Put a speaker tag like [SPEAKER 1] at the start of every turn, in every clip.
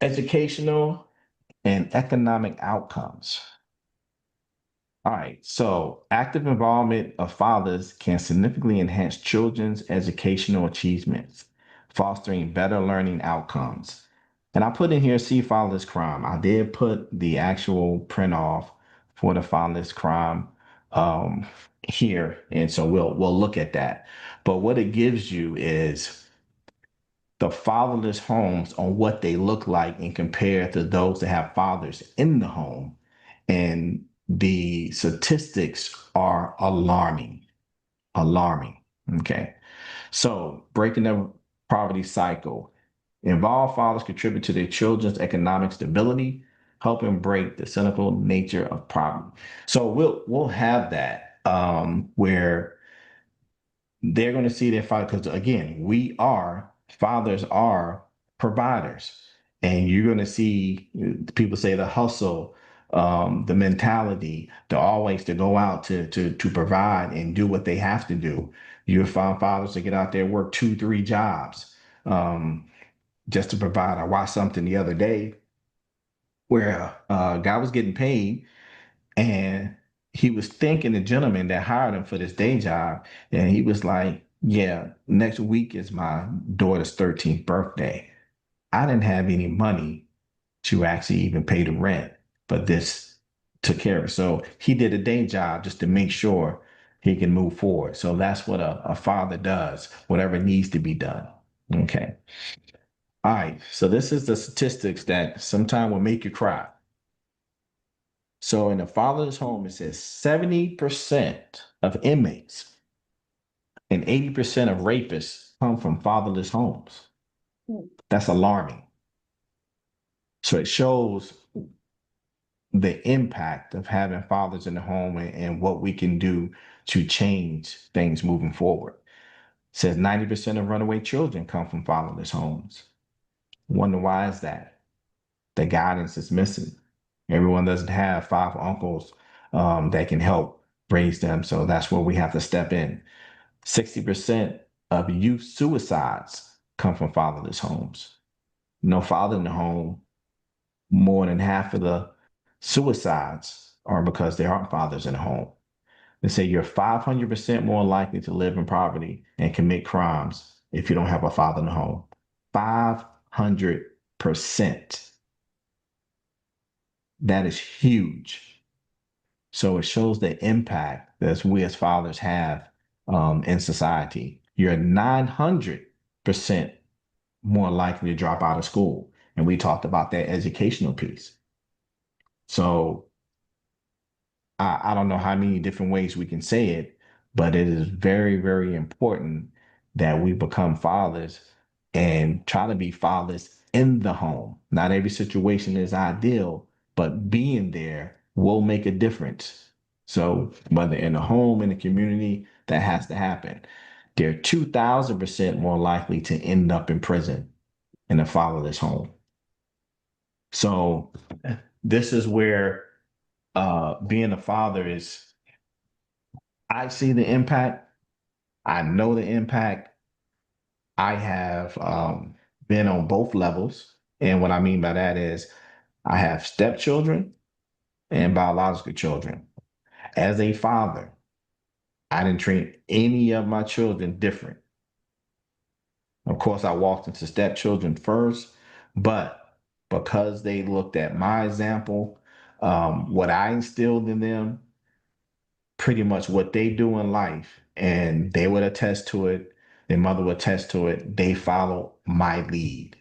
[SPEAKER 1] Educational and economic outcomes. All right, so active involvement of fathers can significantly enhance children's educational achievements, fostering better learning outcomes. And I put in here, see fatherless crime. I did put the actual print off for the fatherless crime um, here, and so we'll look at that. But what it gives you is the fatherless homes on what they look like and compare to those that have fathers in the home. And the statistics are alarming, alarming. Okay. So breaking the poverty cycle. Involved fathers contribute to their children's economic stability, helping break the cynical nature of poverty. So we'll have that where they're going to see their father, because again, fathers are providers, and you're going to see people say the hustle, the mentality to always to go out to provide and do what they have to do. You'll find fathers to get out there, work 2, 3 jobs, just to provide. I watched something the other day where a guy was getting paid, and he was thanking the gentleman that hired him for this day job. And he was like, yeah, next week is my daughter's 13th birthday. I didn't have any money to actually even pay the rent, but this took care of it. So he did a day job just to make sure he can move forward. So that's what a father does, whatever needs to be done. Okay. All right. So this is the statistics that sometimes will make you cry. So in the fatherless home, it says 70% of inmates and 80% of rapists come from fatherless homes. That's alarming. So it shows the impact of having fathers in the home, and what we can do to change things moving forward. It says 90% of runaway children come from fatherless homes. Wonder why is that? The guidance is missing. Everyone doesn't have 5 uncles that can help raise them. So that's where we have to step in. 60% of youth suicides come from fatherless homes. No father in the home, more than half of the suicides are because there aren't fathers in the home. They say you're 500% more likely to live in poverty and commit crimes if you don't have a father in the home. 500%. That is huge. So it shows the impact that we as fathers have in society. You're 900% more likely to drop out of school. And we talked about that educational piece. So I don't know how many different ways we can say it, but it is very, very important that we become fathers and try to be fathers in the home. Not every situation is ideal, but being there will make a difference. So whether in the home, in the community, that has to happen. They're 2,000% more likely to end up in prison in a fatherless home. So this is where being a father is, I see the impact. I know the impact. I have been on both levels. And what I mean by that is I have stepchildren and biological children. As a father, I didn't treat any of my children different. Of course, I walked into stepchildren first, but because they looked at my example, what I instilled in them, pretty much what they do in life, and they would attest to it, their mother would attest to it, they follow my lead.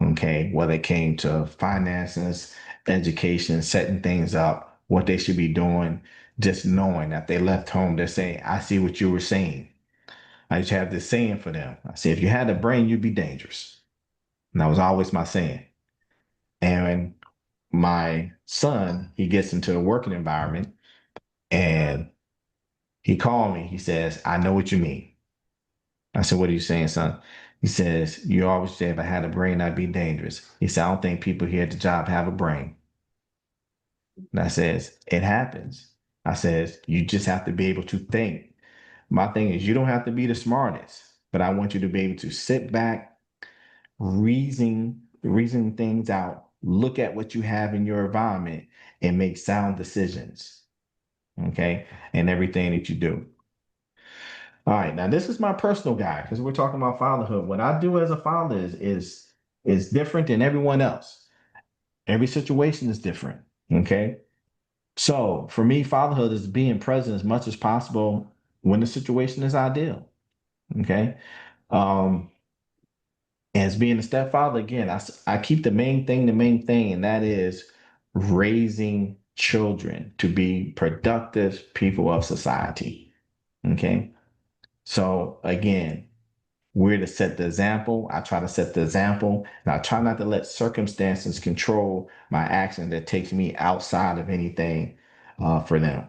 [SPEAKER 1] Okay. Whether it came to finances, education, setting things up, what they should be doing, just knowing that they left home, they're saying, I see what you were saying. I used to have this saying for them. I say, if you had a brain, you'd be dangerous. And that was always my saying. And my son, he gets into a working environment, and he called me. He says, I know what you mean. I said, what are you saying, son? He says, you always say if I had a brain, I'd be dangerous. He said, I don't think people here at the job have a brain. And I says, it happens. I says, you just have to be able to think. My thing is, you don't have to be the smartest, but I want you to be able to sit back, reason things out, look at what you have in your environment, and make sound decisions. Okay. And everything that you do. All right. Now, this is my personal guide because we're talking about fatherhood. What I do as a father is different than everyone else. Every situation is different. Okay. So for me, fatherhood is being present as much as possible when the situation is ideal. Okay. Um, as being a stepfather, again, I keep the main thing, and that is raising children to be productive people of society. Okay. So again, we're to set the example. I try to set the example, and I try not to let circumstances control my action that takes me outside of anything for them.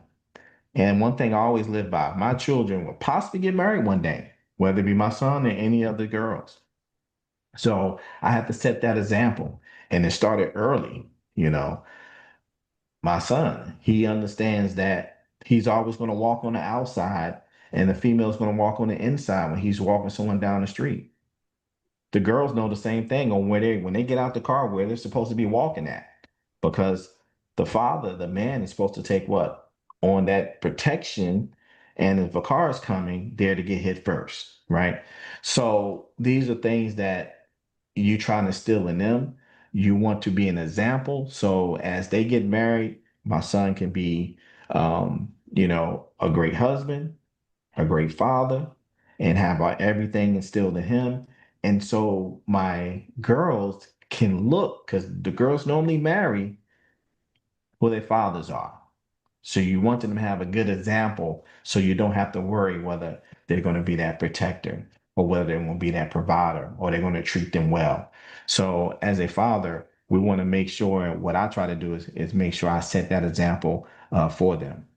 [SPEAKER 1] And one thing I always live by, my children will possibly get married one day, whether it be my son or any other girls. So I have to set that example. And it started early, you know. My son, he understands that he's always going to walk on the outside and the female's going to walk on the inside when he's walking someone down the street. The girls know the same thing on where they when they get out the car where they're supposed to be walking at, because the father, the man, is supposed to take what on that protection, and if a car is coming, they're to get hit first, right? So these are things that you trying to instill in them. You want to be an example, so as they get married, my son can be, a great husband, a great father, and have everything instilled in him. And so my girls can look, because the girls normally marry who their fathers are. So you want them to have a good example so you don't have to worry whether they're going to be that protector or whether they're going to be that provider or they're going to treat them well. So as a father, we want to make sure what I try to do is make sure I set that example for them.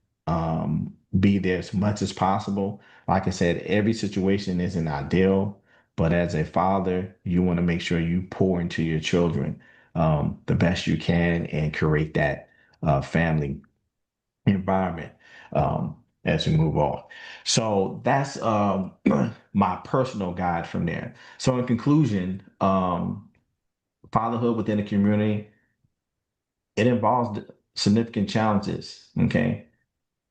[SPEAKER 1] Be there as much as possible. Like I said, every situation isn't ideal, but as a father, you want to make sure you pour into your children the best you can and create that family environment as we move on. So that's my personal guide from there. So in conclusion, fatherhood within the community, it involves significant challenges. Okay.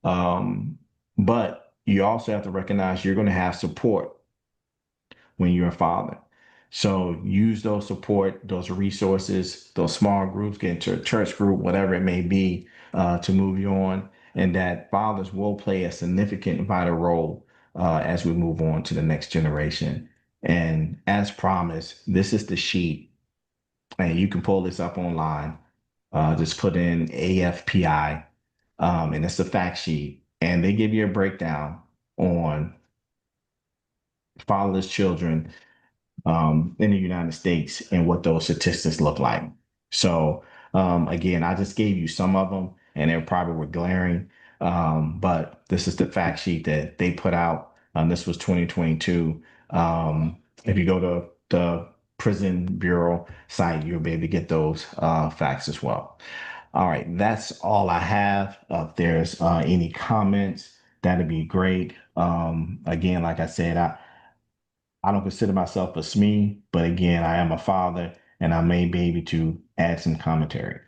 [SPEAKER 1] Um, but you also have to recognize you're going to have support when you're a father. So use those support, those resources, those small groups, get into a church group, whatever it may be, to move you on. And that fathers will play a significant, vital role as we move on to the next generation. And as promised, this is the sheet, and you can pull this up online. Just put in AFPI, and it's the fact sheet, and they give you a breakdown on fatherless children in the United States and what those statistics look like. So again, I just gave you some of them, and they probably were glaring, but this is the fact sheet that they put out. This was 2022. If you go to the Prison Bureau site, you'll be able to get those facts as well. All right, that's all I have. If there's any comments, that'd be great. Again, like I said, I don't consider myself a SME, but again, I am a father and I may be able to add some commentary.